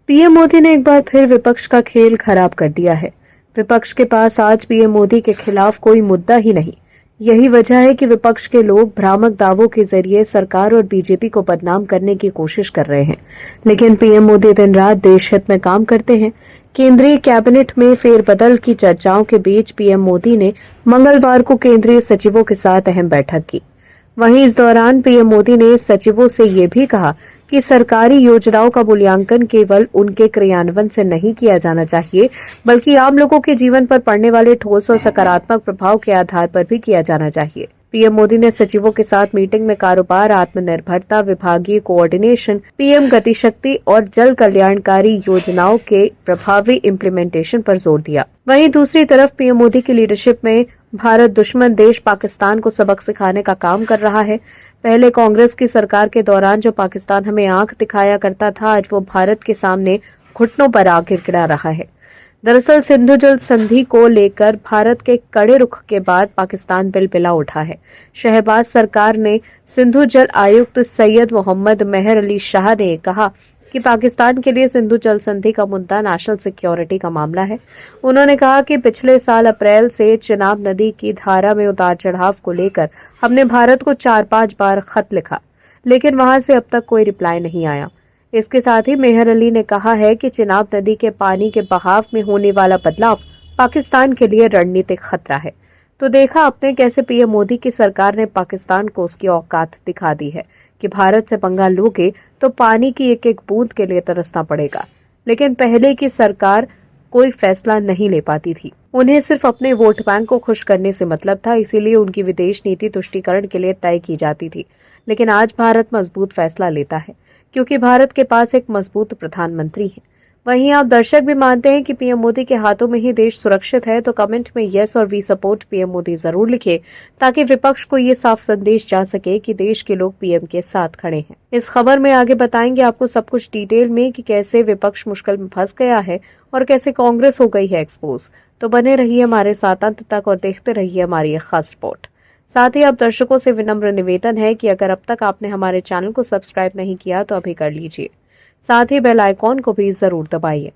PM Modi ने एक बार फिर विपक्ष का खेल खराब कर दिया है। विपक्ष के पास आज पीएम मोदी के खिलाफ कोई मुद्दा ही नहीं। यही वजह है कि विपक्ष के लोग भ्रामक दावों के जरिए सरकार और बीजेपी को बदनाम करने की कोशिश कर रहे हैं। लेकिन पीएम मोदी दिन रात देश हित में काम करते हैं। केंद्रीय कैबिनेट में फेरबदल की चर्चाओं के बीच पीएम मोदी ने मंगलवार को केंद्रीय सचिवों के साथ अहम बैठक की। वहीं इस दौरान पीएम मोदी ने सचिवों से ये भी कहा कि सरकारी योजनाओं का मूल्यांकन केवल उनके क्रियान्वयन से नहीं किया जाना चाहिए, बल्कि आम लोगों के जीवन पर पड़ने वाले ठोस और सकारात्मक प्रभाव के आधार पर भी किया जाना चाहिए। पीएम मोदी ने सचिवों के साथ मीटिंग में कारोबार, आत्मनिर्भरता, विभागीय कोऑर्डिनेशन, पीएम गतिशक्ति और जल कल्याणकारी योजनाओं के प्रभावी इम्प्लीमेंटेशन पर जोर दिया। वहीं दूसरी तरफ पीएम मोदी की लीडरशिप में भारत दुश्मन देश पाकिस्तान को सबक सिखाने का काम कर रहा है। पहले कांग्रेस की सरकार के दौरान जो पाकिस्तान हमें आंख दिखाया करता था, आज वो भारत के सामने घुटनों पर आग गिड़ा रहा है। दरअसल सिंधु जल संधि को लेकर भारत के कड़े रुख के बाद पाकिस्तान बिलबिला उठा है। शहबाज सरकार ने सिंधु जल आयुक्त सैयद मोहम्मद मेहर अली शाह ने कहा कि पाकिस्तान के लिए सिंधु जल संधि का मुद्दा नेशनल सिक्योरिटी का मामला है। उन्होंने कहा कि पिछले साल अप्रैल से चिनाब नदी की धारा में उतार चढ़ाव को लेकर हमने भारत को 4-5 बार खत लिखा, लेकिन वहां से अब तक कोई रिप्लाई नहीं आया। इसके साथ ही मेहर अली ने कहा है कि चिनाब नदी के पानी के बहाव में होने वाला बदलाव पाकिस्तान के लिए रणनीतिक खतरा है। तो देखा आपने कैसे पीएम मोदी की सरकार ने पाकिस्तान को उसकी औकात दिखा दी है कि भारत से पंगा लोगे तो पानी की एक एक बूंद के लिए तरसना पड़ेगा। लेकिन पहले की सरकार कोई फैसला नहीं ले पाती थी। उन्हें सिर्फ अपने वोट बैंक को खुश करने से मतलब था, इसीलिए उनकी विदेश नीति तुष्टीकरण के लिए तय की जाती थी। लेकिन आज भारत मजबूत फैसला लेता है क्योंकि भारत के पास एक मजबूत प्रधानमंत्री है। वहीं आप दर्शक भी मानते हैं कि पीएम मोदी के हाथों में ही देश सुरक्षित है, तो कमेंट में यस और वी सपोर्ट पीएम मोदी जरूर लिखे, ताकि विपक्ष को ये साफ संदेश जा सके कि देश के लोग पीएम के साथ खड़े हैं। इस खबर में आगे बताएंगे आपको सब कुछ डिटेल में कि कैसे विपक्ष मुश्किल में फंस गया है और कैसे कांग्रेस हो गई है एक्सपोज। तो बने रहिए हमारे साथ अंत तक और देखते रहिए हमारी ये खास रिपोर्ट। साथ ही आप दर्शकों से विनम्र निवेदन है कि अगर अब तक आपने हमारे चैनल को सब्सक्राइब नहीं किया तो अभी कर लीजिए। साथ ही बेल आइकॉन को भी जरूर दबाइए।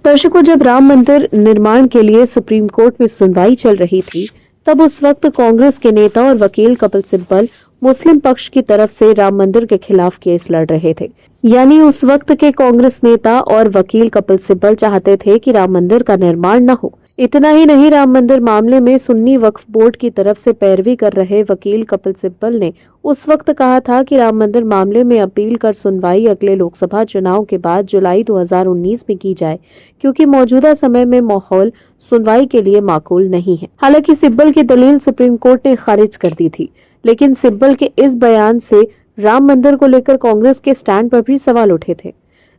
दर्शकों, जब राम मंदिर निर्माण के लिए सुप्रीम कोर्ट में सुनवाई चल रही थी, तब उस वक्त कांग्रेस के नेता और वकील कपिल सिब्बल मुस्लिम पक्ष की तरफ से राम मंदिर के खिलाफ केस लड़ रहे थे। यानी उस वक्त के कांग्रेस नेता और वकील कपिल सिब्बल चाहते थे कि राम मंदिर का निर्माण न हो। इतना ही नहीं, राम मंदिर मामले में सुन्नी वक्फ बोर्ड की तरफ से पैरवी कर रहे वकील कपिल सिब्बल ने उस वक्त कहा था कि राम मंदिर मामले में अपील कर सुनवाई अगले लोकसभा चुनाव के बाद जुलाई 2019 में की जाए, क्योंकि मौजूदा समय में माहौल सुनवाई के लिए माकूल नहीं है। हालांकि सिब्बल की दलील सुप्रीम कोर्ट ने खारिज कर दी थी, लेकिन सिब्बल के इस बयान से राम मंदिर को लेकर कांग्रेस के स्टैंड पर भी सवाल उठे थे।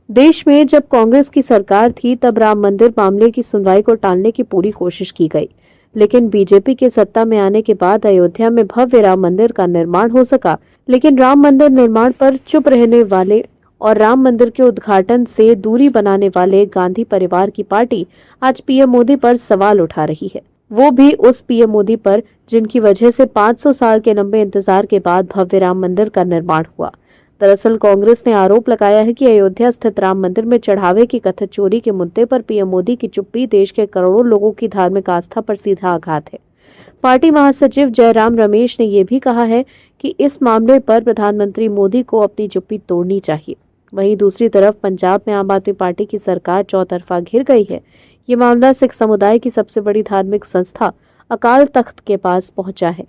देश में जब कांग्रेस की सरकार थी, तब राम मंदिर मामले की सुनवाई को टालने की पूरी कोशिश की गई, लेकिन बीजेपी के सत्ता में आने के बाद अयोध्या में भव्य राम मंदिर का निर्माण हो सका। लेकिन राम मंदिर निर्माण पर चुप रहने वाले और राम मंदिर के उद्घाटन से दूरी बनाने वाले गांधी परिवार की पार्टी आज पीएम मोदी पर सवाल उठा रही है। वो भी उस पीएम मोदी पर जिनकी वजह से 500 साल के लंबे इंतजार के बाद भव्य राम मंदिर का निर्माण हुआ। दरअसल कांग्रेस ने आरोप लगाया है कि अयोध्या स्थित राम मंदिर में चढ़ावे की कथित चोरी के मुद्दे पर पीएम मोदी की चुप्पी देश के करोड़ों लोगों की धार्मिक आस्था पर सीधा आघात है। पार्टी महासचिव जयराम रमेश ने यह भी कहा है कि इस मामले पर प्रधानमंत्री मोदी को अपनी चुप्पी तोड़नी चाहिए। वहीं दूसरी तरफ पंजाब में आम आदमी पार्टी की सरकार चौतरफा घिर गई है। ये मामला सिख समुदाय की सबसे बड़ी धार्मिक संस्था अकाल तख्त के पास पहुंचा है।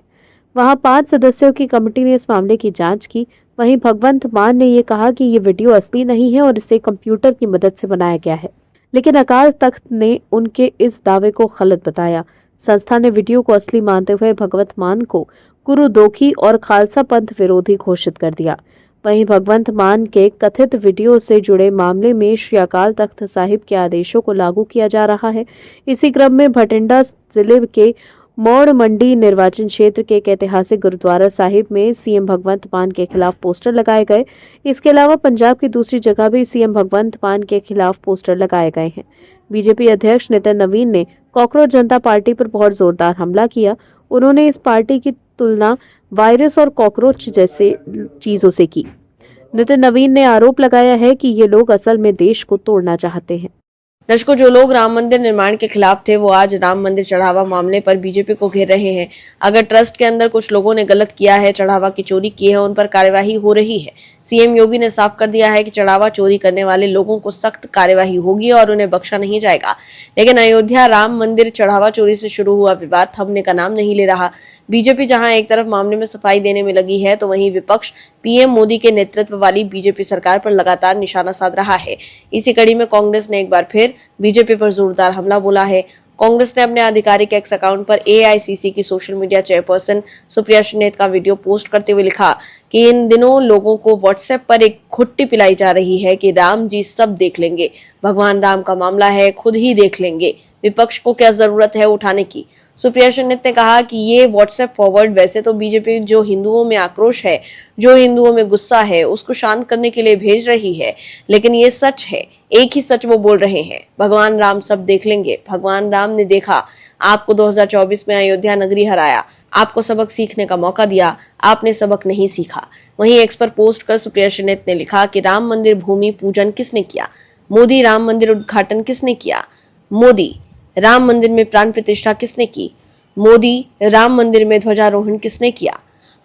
वहां 5 सदस्यों की कमेटी ने इस मामले की जांच की। वहीं भगवंत मान ने ये कहा कि ये वीडियो असली नहीं है और इसे कंप्यूटर की मदद से बनाया गया है, लेकिन अकाल तख्त ने उनके इस दावे को गलत बताया। संस्था ने वीडियो को असली मानते हुए भगवंत मान को गुरु दोखी और खालसा पंथ विरोधी घोषित कर दिया। वहीं भगवंत मान के कथित वीडियो से जुड़े मामले में श्री अकाल तख्त साहिब के आदेशों को लागू किया जा रहा है। इसी क्रम में भटिंडा जिले के मौड़ मंडी निर्वाचन क्षेत्र के एक ऐतिहासिक गुरुद्वारा साहिब में सीएम भगवंत मान के खिलाफ पोस्टर लगाए गए। इसके अलावा पंजाब की दूसरी जगह भी सीएम भगवंत मान के खिलाफ पोस्टर लगाए गए हैं। बीजेपी अध्यक्ष नितिन नवीन ने कॉकरोच जनता पार्टी पर बहुत जोरदार हमला किया। उन्होंने इस पार्टी की तुलना वायरस और कॉकरोच जैसे चीजों से की। नितिन नवीन ने आरोप लगाया है कि ये लोग असल में देश को तोड़ना चाहते हैं। दर्शकों, जो लोग राम मंदिर निर्माण के खिलाफ थे वो आज राम मंदिर चढ़ावा मामले पर बीजेपी को घेर रहे हैं। अगर ट्रस्ट के अंदर कुछ लोगों ने गलत किया है, चढ़ावा की चोरी की है, उन पर कार्यवाही हो रही है। सीएम योगी ने साफ कर दिया है कि चढ़ावा चोरी करने वाले लोगों को सख्त कार्यवाही होगी और उन्हें बख्शा नहीं जाएगा। लेकिन अयोध्या राम मंदिर चढ़ावा चोरी से शुरू हुआ विवाद थमने का नाम नहीं ले रहा। बीजेपी जहां एक तरफ मामले में सफाई देने में लगी है, तो वहीं विपक्ष पीएम मोदी के नेतृत्व वाली बीजेपी सरकार पर लगातार निशाना साध रहा है। इसी कड़ी में कांग्रेस ने एक बार फिर बीजेपी पर जोरदार हमला बोला है। कांग्रेस ने अपने आधिकारिक एक्स अकाउंट पर एआईसीसी की social media chairperson Supriya Shrinate का वीडियो पोस्ट करते हुए लिखा कि इन दिनों लोगों को व्हाट्सएप पर एक खुट्टी पिलाई जा रही है कि राम जी सब देख लेंगे, भगवान राम का मामला है, खुद ही देख लेंगे, विपक्ष को क्या जरूरत है उठाने की। सुप्रिया श्रीनेत ने कहा कि ये व्हाट्सएप फॉरवर्ड वैसे तो बीजेपी जो हिंदुओं में आक्रोश है, जो हिंदुओं में गुस्सा है, उसको शांत करने के लिए भेज रही है, लेकिन ये सच है, एक ही सच वो बोल रहे हैं, भगवान राम सब देख लेंगे। भगवान राम ने देखा, आपको 2024 में अयोध्या नगरी हराया, आपको सबक सीखने का मौका दिया, आपने सबक नहीं सीखा। वहीं एक्स पर पोस्ट कर सुप्रिया श्रीनेत ने लिखा कि राम मंदिर भूमि पूजन किसने किया? मोदी। राम मंदिर उद्घाटन किसने किया? मोदी। राम मंदिर में प्राण प्रतिष्ठा किसने की? मोदी। राम मंदिर में ध्वजारोहण किसने किया?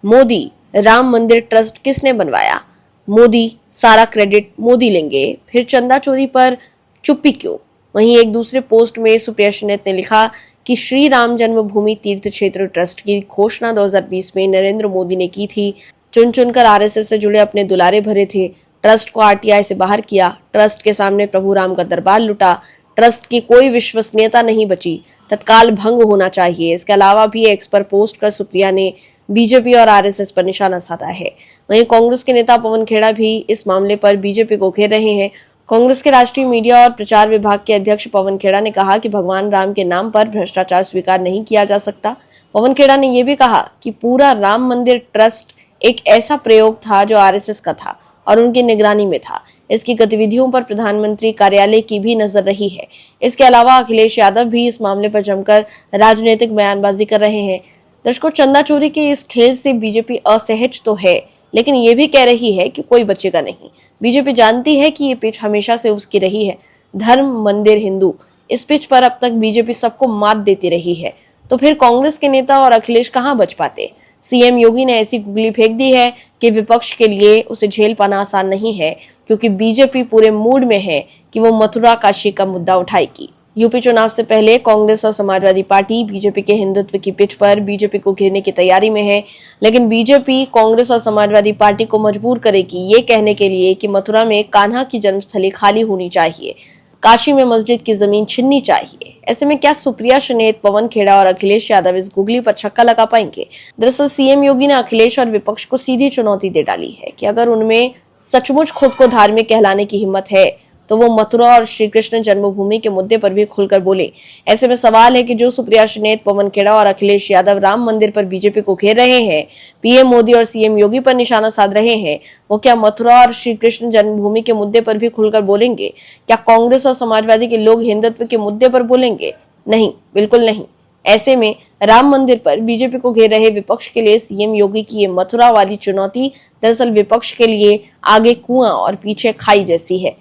मोदी। राम मंदिर ट्रस्ट किसने बनवाया? मोदी। सारा क्रेडिट मोदी लेंगे, फिर चंदा चोरी पर चुप्पी क्यों? वहीं एक दूसरे पोस्ट में सुप्रिया श्रीनेत ने लिखा कि श्री राम जन्मभूमि तीर्थ क्षेत्र ट्रस्ट की घोषणा 2020 में नरेंद्र मोदी ने की थी। चुन चुनकर आरएसएस से जुड़े अपने दुलारे भरे थे, ट्रस्ट को आरटीआई से बाहर किया, ट्रस्ट के सामने प्रभु राम का दरबार लुटा, ट्रस्ट की कोई विश्वसनीयता नहीं बची, तत्काल भंग होना चाहिए। इसके अलावा भी एक्स पर पोस्ट कर सुप्रिया ने बीजेपी और आरएसएस पर निशाना साधा है। वहीं कांग्रेस के नेता पवन खेड़ा भी इस मामले पर बीजेपी को घेर रहे हैं। कांग्रेस के राष्ट्रीय मीडिया और प्रचार विभाग के अध्यक्ष पवन खेड़ा ने कहा कि भगवान राम के नाम पर भ्रष्टाचार स्वीकार नहीं किया जा सकता। पवन खेड़ा ने यह भी कहा कि पूरा राम मंदिर ट्रस्ट एक ऐसा प्रयोग था जो आरएसएस का था और उनकी निगरानी में था। इसकी गतिविधियों पर प्रधानमंत्री कार्यालय की भी नजर रही है। इसके अलावा अखिलेश यादव भी इस मामले पर जमकर राजनीतिक बयानबाजी कर रहे हैं। दर्शकों, चंदा चोरी के इस खेल से बीजेपी असहज तो है, लेकिन ये भी कह रही है कि कोई बचेगा नहीं। बीजेपी जानती है कि ये पिच हमेशा से उसकी रही है, धर्म मंदिर हिंदू। इस पिच पर अब तक बीजेपी सबको मात देती रही है, तो फिर कांग्रेस के नेता और अखिलेश कहां बच पाते? सीएम योगी ने ऐसी गुगली फेंक दी है कि विपक्ष के लिए उसे झेल पाना आसान नहीं है, क्योंकि बीजेपी पूरे मूड में है कि वो मथुरा काशी का मुद्दा उठाएगी। यूपी चुनाव से पहले कांग्रेस और समाजवादी पार्टी बीजेपी के हिंदुत्व की पिच पर बीजेपी को घेरने की तैयारी में है, लेकिन बीजेपी कांग्रेस और समाजवादी पार्टी को मजबूर करेगी ये कहने के लिए कि मथुरा में कान्हा की जन्मस्थली खाली होनी चाहिए, काशी में मस्जिद की जमीन छीननी चाहिए। ऐसे में क्या सुप्रिया श्रीनेत, पवन खेड़ा और अखिलेश यादव इस गुगली पर छक्का लगा पाएंगे? दरअसल सीएम योगी ने अखिलेश और विपक्ष को सीधी चुनौती दे डाली है कि अगर उनमें सचमुच खुद को धार्मिक कहलाने की हिम्मत है तो वो मथुरा और श्री कृष्ण जन्मभूमि के मुद्दे पर भी खुलकर बोले। ऐसे में सवाल है कि जो सुप्रिया श्रीनेत, पवन खेड़ा और अखिलेश यादव राम मंदिर पर बीजेपी को घेर रहे हैं, पीएम मोदी और सीएम योगी पर निशाना साध रहे हैं, वो क्या मथुरा और श्री कृष्ण जन्मभूमि के मुद्दे पर भी खुलकर बोलेंगे? क्या कांग्रेस और समाजवादी के लोग हिंदुत्व के मुद्दे पर बोलेंगे? नहीं, बिल्कुल नहीं। ऐसे में राम मंदिर पर बीजेपी को घेर रहे विपक्ष के लिए सीएम योगी की ये मथुरा वाली चुनौती दरअसल विपक्ष के लिए आगे कुआं और पीछे खाई जैसी है।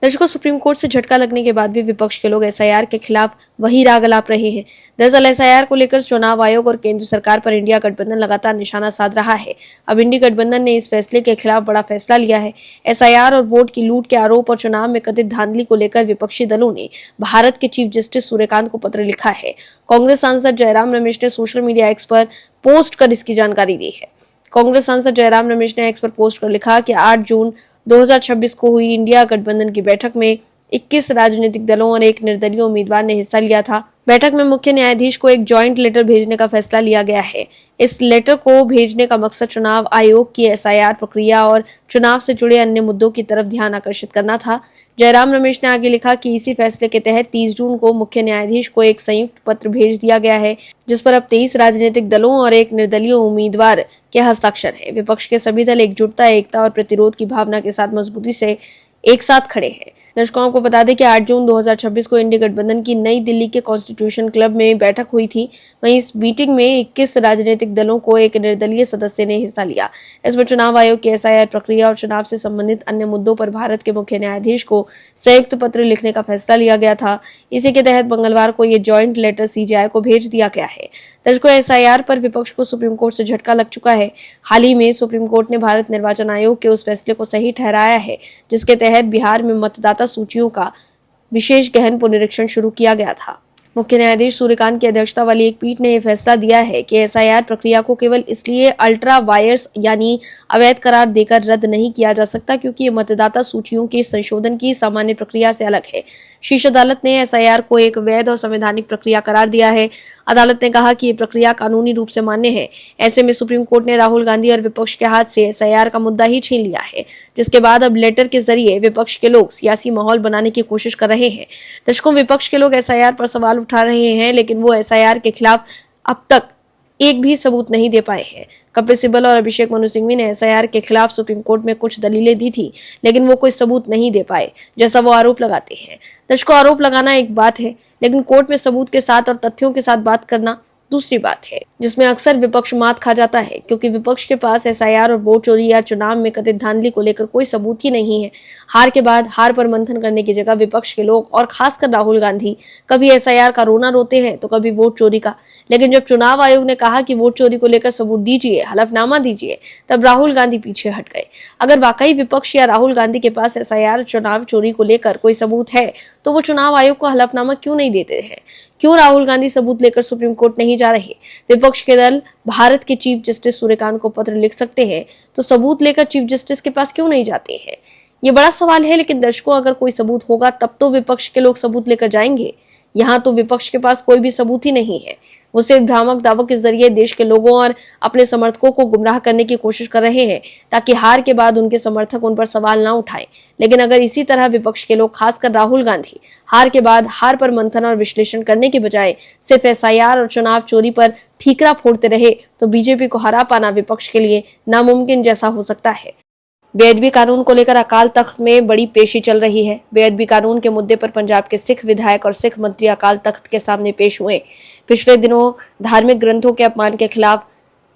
दर्शकों, सुप्रीम कोर्ट से झटका लगने के बाद भी विपक्ष के लोग एसआईआर के खिलाफ वही राग अलाप रहे हैं। दरअसल एसआईआर को लेकर चुनाव आयोग और केंद्र सरकार पर इंडिया गठबंधन लगातार निशाना साध रहा है। अब इंडिया गठबंधन ने इस फैसले के खिलाफ बड़ा फैसला लिया है। एसआईआर और वोट की लूट के आरोप और चुनाव में कथित धांधली को लेकर विपक्षी दलों ने भारत के चीफ जस्टिस सूर्यकांत को पत्र लिखा है। कांग्रेस सांसद जयराम रमेश ने सोशल मीडिया एक्स पर पोस्ट कर इसकी जानकारी दी है। कांग्रेस सांसद जयराम रमेश ने एक्स पर पोस्ट कर लिखा कि 8 जून 2026 को हुई इंडिया गठबंधन की बैठक में 21 राजनीतिक दलों और एक निर्दलीय उम्मीदवार ने हिस्सा लिया था। बैठक में मुख्य न्यायाधीश को एक जॉइंट लेटर भेजने का फैसला लिया गया है। इस लेटर को भेजने का मकसद चुनाव आयोग की एसआईआर प्रक्रिया और चुनाव से जुड़े अन्य मुद्दों की तरफ ध्यान आकर्षित करना था। जयराम रमेश ने आगे लिखा कि इसी फैसले के तहत 30 जून को मुख्य न्यायाधीश को एक संयुक्त पत्र भेज दिया गया है, जिस पर अब 23 राजनीतिक दलों और एक निर्दलीय उम्मीदवार के हस्ताक्षर है। विपक्ष के सभी दल एकजुटता, एकता और प्रतिरोध की भावना के साथ मजबूती से एक साथ खड़े हैं। दर्शकों आपको बता दें कि 8 जून 2026 को इंडी गठबंधन की नई दिल्ली के कॉन्स्टिट्यूशन क्लब में बैठक हुई थी। वहीं इस मीटिंग में 21 राजनीतिक दलों को एक निर्दलीय सदस्य ने हिस्सा लिया। इसमें चुनाव आयोग की एसआईआर प्रक्रिया और चुनाव से संबंधित अन्य मुद्दों पर भारत के मुख्य न्यायाधीश को संयुक्त पत्र लिखने का फैसला लिया गया था। इसी के तहत मंगलवार को ये ज्वाइंट लेटर सीजेआई को भेज दिया गया है। दर्शकों, एसआईआर पर विपक्ष को सुप्रीम कोर्ट से झटका लग चुका है। हाल ही में सुप्रीम कोर्ट ने भारत निर्वाचन आयोग के उस फैसले को सही ठहराया है जिसके तहत बिहार में मतदाता सूचियों का विशेष गहन पुनरीक्षण शुरू किया गया था। मुख्य न्यायाधीश सूर्यकांत की अध्यक्षता वाली एक पीठ ने यह फैसला दिया है कि एसआईआर प्रक्रिया को केवल इसलिए अल्ट्रा वायर्स यानी अवैध करार देकर रद्द नहीं किया जा सकता क्योंकि ये मतदाता सूचियों के संशोधन की सामान्य प्रक्रिया से अलग है। शीर्ष अदालत ने एसआईआर को एक वैध और संवैधानिक प्रक्रिया करार दिया है। अदालत ने कहा कि ये प्रक्रिया कानूनी रूप से मान्य है। ऐसे में सुप्रीम कोर्ट ने राहुल गांधी और विपक्ष के हाथ से एसआईआर का मुद्दा ही छीन लिया है, जिसके बाद अब लेटर के जरिए विपक्ष के लोग सियासी माहौल बनाने की कोशिश कर रहे हैं। दर्शकों, विपक्ष के लोग एसआईआर पर सवाल उठा रहे हैं, लेकिन वो एसआईआर के खिलाफ अब तक एक भी सबूत नहीं दे पाए हैं। कपिल सिब्बल और अभिषेक मनु सिंघवी ने एसआईआर के खिलाफ सुप्रीम कोर्ट में कुछ दलीलें दी थी, लेकिन वो कोई सबूत नहीं दे पाए, जैसा वो आरोप लगाते हैं। दर्शकों, आरोप लगाना एक बात है, लेकिन कोर्ट में सबूत के साथ और तथ्यों के साथ बात करना दूसरी बात है, जिसमें अक्सर विपक्ष मात खा जाता है क्योंकि विपक्ष के पास एसआईआर और वोट चोरी या चुनाव में कथित धांधली को लेकर कोई सबूत ही नहीं है। हार के बाद हार पर मंथन करने की जगह विपक्ष के लोग और खासकर राहुल गांधी कभी एसआईआर का रोना रोते हैं तो कभी वोट चोरी का। लेकिन जब चुनाव आयोग ने कहा कि वोट चोरी को लेकर सबूत दीजिए, हलफनामा दीजिए, तब राहुल गांधी पीछे हट गए। अगर वाकई विपक्ष या राहुल गांधी के पास एसआईआर चुनाव चोरी को लेकर कोई सबूत है तो वो चुनाव आयोग को हलफनामा क्यों नहीं देते हैं? क्यों राहुल गांधी सबूत लेकर सुप्रीम कोर्ट नहीं जा रहे? विपक्ष के दल भारत के चीफ जस्टिस सूर्यकांत को पत्र लिख सकते हैं, तो सबूत लेकर चीफ जस्टिस के पास क्यों नहीं जाते हैं? ये बड़ा सवाल है। लेकिन दर्शकों, अगर कोई सबूत होगा तब तो विपक्ष के लोग सबूत लेकर जाएंगे। यहाँ तो विपक्ष के पास कोई भी सबूत ही नहीं है। वो सिर्फ भ्रामक दावों के जरिए देश के लोगों और अपने समर्थकों को गुमराह करने की कोशिश कर रहे हैं ताकि हार के बाद उनके समर्थक उन पर सवाल ना उठाएं। लेकिन अगर इसी तरह विपक्ष के लोग, खासकर राहुल गांधी, हार के बाद हार पर मंथन और विश्लेषण करने के बजाय सिर्फ एसआईआर और चुनाव चोरी पर ठीकरा फोड़ते रहे तो बीजेपी को हरा पाना विपक्ष के लिए नामुमकिन जैसा हो सकता है। बेअदबी कानून को लेकर अकाल तख्त में बड़ी पेशी चल रही है। बेअदबी कानून के मुद्दे पर पंजाब के सिख विधायक और सिख मंत्री अकाल तख्त के सामने पेश हुए। पिछले दिनों धार्मिक ग्रंथों के अपमान के खिलाफ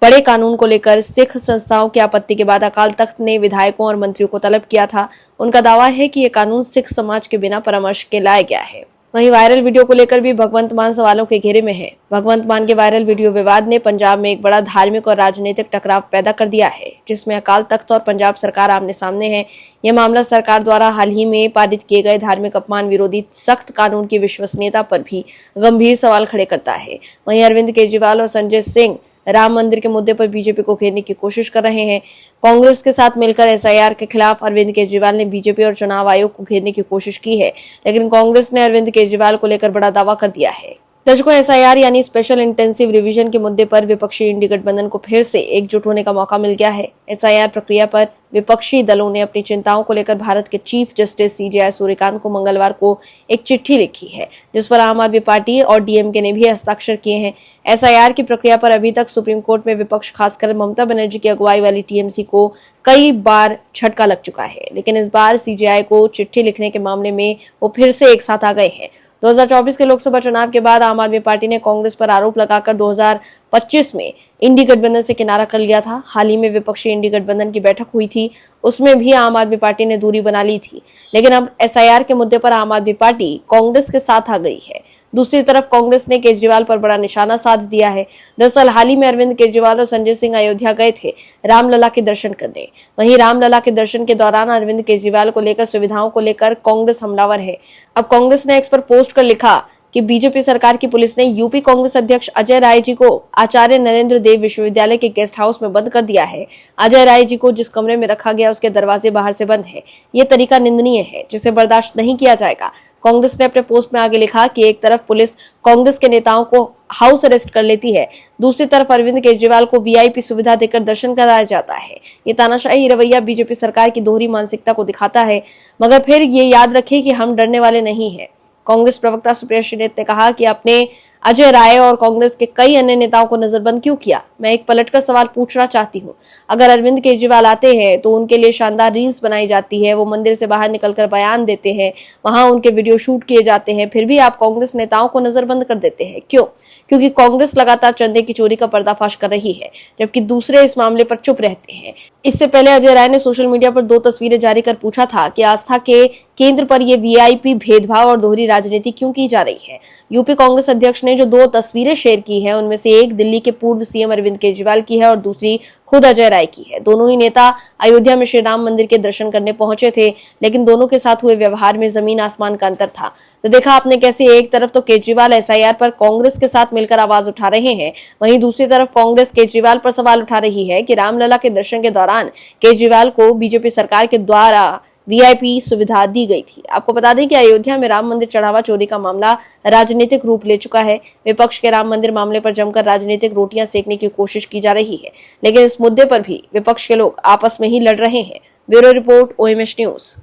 बड़े कानून को लेकर सिख संस्थाओं की आपत्ति के बाद अकाल तख्त ने विधायकों और मंत्रियों को तलब किया था। उनका दावा है कि ये कानून सिख समाज के बिना परामर्श के लाया गया है। वहीं वायरल वीडियो को लेकर भी भगवंत मान सवालों के घेरे में है। भगवंत मान के वायरल वीडियो विवाद ने पंजाब में एक बड़ा धार्मिक और राजनीतिक टकराव पैदा कर दिया है, जिसमें अकाल तख्त और पंजाब सरकार आमने सामने है। यह मामला सरकार द्वारा हाल ही में पारित किए गए धार्मिक अपमान विरोधी सख्त कानून की विश्वसनीयता पर भी गंभीर सवाल खड़े करता है। वहीं अरविंद केजरीवाल और संजय सिंह राम मंदिर के मुद्दे पर बीजेपी को घेरने की कोशिश कर रहे हैं। कांग्रेस के साथ मिलकर एसआईआर के खिलाफ अरविंद केजरीवाल ने बीजेपी और चुनाव आयोग को घेरने की कोशिश की है, लेकिन कांग्रेस ने अरविंद केजरीवाल को लेकर बड़ा दावा कर दिया है। दर्शकों, एसआईआर यानी स्पेशल इंटेंसिव रिवीजन के मुद्दे पर विपक्षी इंडी गठबंधन को फिर से एकजुट होने का मौका मिल गया है। एसआईआर प्रक्रिया पर विपक्षी दलों ने अपनी चिंताओं को लेकर भारत के चीफ जस्टिस सीजेआई सूर्यकांत को मंगलवार को एक चिट्ठी लिखी है, जिस पर आम आदमी पार्टी और डीएमके ने भी हस्ताक्षर किए हैं। एसआईआर की प्रक्रिया पर अभी तक सुप्रीम कोर्ट में विपक्ष, खासकर ममता बनर्जी की अगुवाई वाली टीएमसी को कई बार झटका लग चुका है, लेकिन इस बार सीजेआई को चिट्ठी लिखने के मामले में वो फिर से एक साथ आ गए हैं। 2024 के लोकसभा चुनाव के बाद आम आदमी पार्टी ने कांग्रेस पर आरोप लगाकर 2025 में इंडी गठबंधन से किनारा कर लिया था। हाल ही में विपक्षी इंडी गठबंधन की बैठक हुई थी, उसमें भी आम आदमी पार्टी ने दूरी बना ली थी, लेकिन अब एसआईआर के मुद्दे पर आम आदमी पार्टी कांग्रेस के साथ आ गई है। दूसरी तरफ कांग्रेस ने केजरीवाल पर बड़ा निशाना साध दिया है। दरअसल हाल ही में अरविंद केजरीवाल और संजय सिंह अयोध्या गए थे रामलला के दर्शन करने। वहीं रामलला के दर्शन के दौरान अरविंद केजरीवाल को लेकर सुविधाओं को लेकर कांग्रेस हमलावर है। अब कांग्रेस ने एक्स पर पोस्ट कर लिखा कि बीजेपी सरकार की पुलिस ने यूपी कांग्रेस अध्यक्ष अजय राय जी को आचार्य नरेंद्र देव विश्वविद्यालय के गेस्ट हाउस में बंद कर दिया है। अजय राय जी को जिस कमरे में रखा गया उसके दरवाजे बाहर से बंद है। ये तरीका निंदनीय है, जिसे बर्दाश्त नहीं किया जाएगा। कांग्रेस ने अपने पोस्ट में आगे लिखा कि एक तरफ पुलिस कांग्रेस के नेताओं को हाउस अरेस्ट कर लेती है, दूसरी तरफ अरविंद केजरीवाल को वीआईपी सुविधा देकर दर्शन कराया जाता है। ये तानाशाही रवैया बीजेपी सरकार की दोहरी मानसिकता को दिखाता है, मगर फिर ये याद रखें कि हम डरने वाले नहीं हैं। कांग्रेस प्रवक्ता सुप्रिया श्रीनेत ने कहा कि अपने अजय राय और कांग्रेस के कई अन्य नेताओं को नजरबंद क्यों किया? मैं एक पलटकर सवाल पूछना चाहती हूँ। अगर अरविंद केजरीवाल आते हैं तो उनके लिए शानदार रील्स बनाई जाती है, वो मंदिर से बाहर निकलकर बयान देते हैं, वहां उनके वीडियो शूट किए जाते हैं, फिर भी आप कांग्रेस नेताओं को नजरबंद कर देते हैं। क्यों? क्योंकि कांग्रेस लगातार चंदे की चोरी का पर्दाफाश कर रही है, जबकि दूसरे इस मामले पर चुप रहते हैं। इससे पहले अजय राय ने सोशल मीडिया पर 2 तस्वीरें जारी कर पूछा था कि आस्था के केंद्र पर ये वीआईपी भेदभाव और दोहरी राजनीति क्यों की जा रही है। यूपी कांग्रेस अध्यक्ष ने जो 2 तस्वीरें शेयर की हैं, उनमें से एक दिल्ली के पूर्व सीएम अरविंद केजरीवाल की है और दूसरी खुद अजय राय की है। दोनों ही नेता अयोध्या में श्री राम मंदिर के दर्शन करने पहुंचे थे, लेकिन दोनों के साथ हुए व्यवहार में जमीन आसमान का अंतर था। तो देखा आपने कैसे एक तरफ तो केजरीवाल एसआईआर पर कांग्रेस के साथ मिलकर आवाज उठा रहे हैं, वहीं दूसरी तरफ कांग्रेस केजरीवाल पर सवाल उठा रही है कि रामलला के दर्शन के दौरान केजरीवाल को बीजेपी सरकार के द्वारा वीआईपी सुविधा दी गई थी। आपको बता दें कि अयोध्या में राम मंदिर चढ़ावा चोरी का मामला राजनीतिक रूप ले चुका है। विपक्ष के राम मंदिर मामले पर जमकर राजनीतिक रोटियां सेकने की कोशिश की जा रही है, लेकिन इस मुद्दे पर भी विपक्ष के लोग आपस में ही लड़ रहे हैं। Bureau report, OMS news.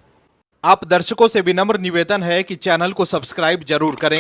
आप दर्शकों से विनम्र निवेदन है कि चैनल को सब्सक्राइब जरूर करें